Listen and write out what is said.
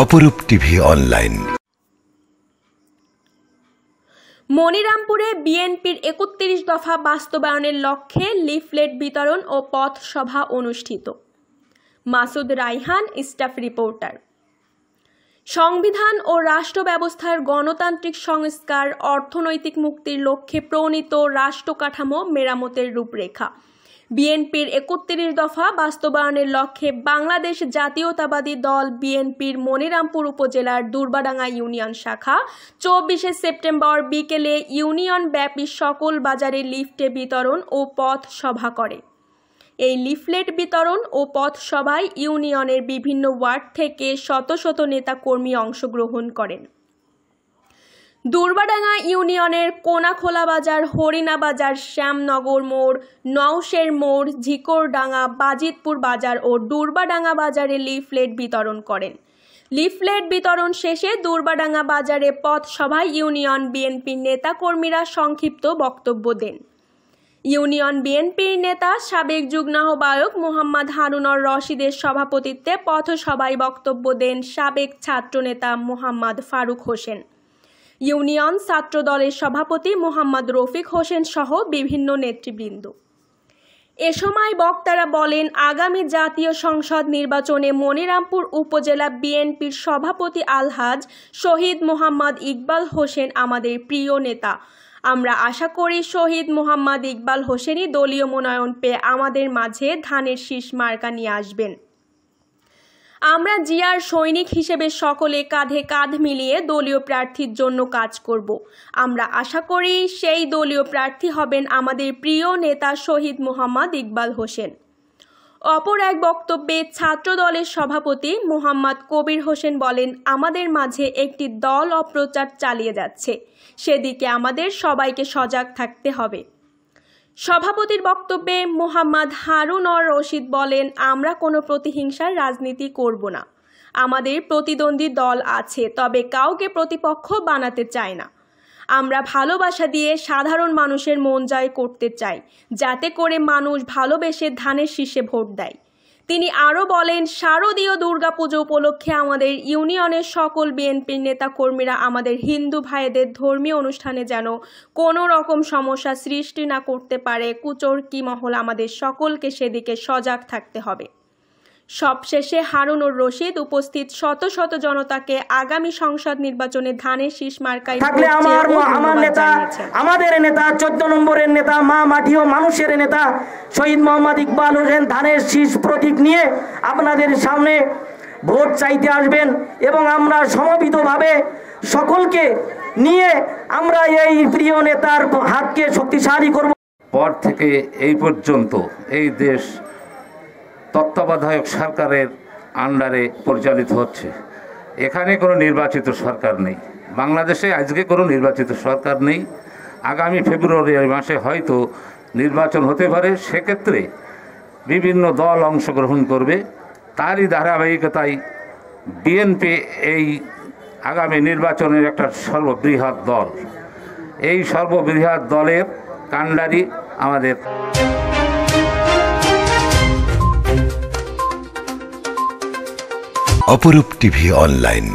অপরূপ TV online. মনিরামপুরে বিএনপির ৩১ দফা বাস্তবায়নের লক্ষ্যে লিফলেট বিতরণ ও পথ সভা অনুষ্ঠিত। Masud Raihan, staff reporter. সংবিধান ও রাষ্ট্র ব্যবস্থার গণতান্ত্রিক সংস্কার, অর্থনৈতিক মুক্তির লক্ষ্যে প্রণীত রাষ্ট্র কাঠামো মেরামতের রূপরেখা বিএনপির ৩১ দফা বাস্তবায়নের লক্ষ্যে বাংলাদেশ জাতীয়তাবাদী দল বিএনপির মনিরামপুর উপজেলার দুর্বাডাঙ্গা ইউনিয়ন শাখা ২৪ সেপ্টেম্বর বিকেলে ইউনিয়ন ব্যাপী সকল বাজারে লিফটে বিতরণ ও পথ সভা করে। এই লিফলেট বিতরণ ও পথ সভায় ইউনিয়নের বিভিন্ন ওয়ার্ড থেকে শত শত নেতাকর্মী অংশগ্রহণ করেন। দুর্বাডাঙ্গা ইউনিয়নের কোনাখোলা বাজার, হরিণা বাজার, শ্যামনগর মোড়, নওশের মোড়, ঝিকরডাঙ্গা, বাজিতপুর বাজার ও দুর্বাডাঙ্গা বাজারে লিফলেট বিতরণ করেন। লিফলেট বিতরণ শেষে দুর্বাডাঙ্গা বাজারে পথ সভায় ইউনিয়ন বিএনপির নেতাকর্মীরা সংক্ষিপ্ত বক্তব্য দেন। ইউনিয়ন বিএনপির নেতা সাবেক যুগ্ম আহ্বায়ক মোহাম্মদ হারুনর রশিদের সভাপতিত্বে পথসভায় বক্তব্য দেন সাবেক ছাত্রনেতা মোহাম্মদ ফারুক হোসেন। ইউনিয়ন ছাত্র দলের সভাপতি মোহাম্মদ রফিক হোসেন সহ বিভিন্ন নেতৃবৃন্দ। এ সময় বক্তারা বলেন, আগামী জাতীয় সংসদ নির্বাচনে মনিরামপুর উপজেলা বিএনপির সভাপতি আলহাজ শহীদ মোহাম্মদ ইকবাল হোসেন আমাদের প্রিয় নেতা। আমরা আশা করি শহীদ মোহাম্মদ ইকবাল হোসেনই দলীয় মনোনয়ন পেয়ে আমাদের মাঝে ধানের শীষ মার্কা নিয়ে আসবেন। আমরা জিয়ার সৈনিক হিসেবে সকলে কাঁধে কাঁধ মিলিয়ে দলীয় প্রার্থীর জন্য কাজ করব। আমরা আশা করি সেই দলীয় প্রার্থী হবেন আমাদের প্রিয় নেতা শহীদ মোহাম্মদ ইকবাল হোসেন। অপর এক বক্তব্যে ছাত্র দলের সভাপতি মোহাম্মদ কবির হোসেন বলেন, আমাদের মাঝে একটি দল অপপ্রচার চালিয়ে যাচ্ছে, সেদিকে আমাদের সবাইকে সজাগ থাকতে হবে। সভাপতির বক্তব্যে মোহাম্মদ হারুনর রশিদ বলেন, আমরা কোনো প্রতিহিংসার রাজনীতি করব না। আমাদের প্রতিদ্বন্দ্বী দল আছে, তবে কাউকে প্রতিপক্ষ বানাতে চাই না। আমরা ভালোবাসা দিয়ে সাধারণ মানুষের মন জয় করতে চাই, যাতে করে মানুষ ভালোবেসে ধানের শীষে ভোট দেয়। তিনি আরও বলেন, শারদীয় দুর্গাপুজো উপলক্ষে আমাদের ইউনিয়নের সকল বিএনপির নেতাকর্মীরা আমাদের হিন্দু ভাইদের ধর্মীয় অনুষ্ঠানে যেন কোনো রকম সমস্যা সৃষ্টি না করতে পারে, কুচক্রী মহল আমাদের সকলকে সেদিকে সজাগ থাকতে হবে। সবশেষে হারুনুর রশিদ উপস্থিত শত শত জনতাকে আগামী সংসদ নির্বাচনে ধানের শীষ মার্কায় থাকলে আমার নেতা, আমাদের নেতা 14 নম্বরের নেতা, মা মাটি ও মানুষের নেতা শহীদ মোহাম্মদ ইকবাল হোসেন ধানের শীষ প্রতীক নিয়ে আপনাদের সামনে ভোট চাইতে আসবেন এবং আমরা সমবেতভাবে সকলকে নিয়ে আমরা এই প্রিয় নেতার হাতকে শক্তিশালী করব। পর থেকে এই পর্যন্ত এই দেশ তত্ত্বাবধায়ক সরকারের আন্ডারে পরিচালিত হচ্ছে। এখানে কোনো নির্বাচিত সরকার নেই। বাংলাদেশে আজকে কোনো নির্বাচিত সরকার নেই। আগামী ফেব্রুয়ারি মাসে হয়তো নির্বাচন হতে পারে, সেক্ষেত্রে বিভিন্ন দল অংশগ্রহণ করবে। তারই ধারাবাহিকতায় বিএনপি এই আগামী নির্বাচনের একটা সর্ববৃহৎ দল। এই সর্ববৃহৎ দলের কাণ্ডারি আমাদের। অপরূপ টিভি অনলাইন।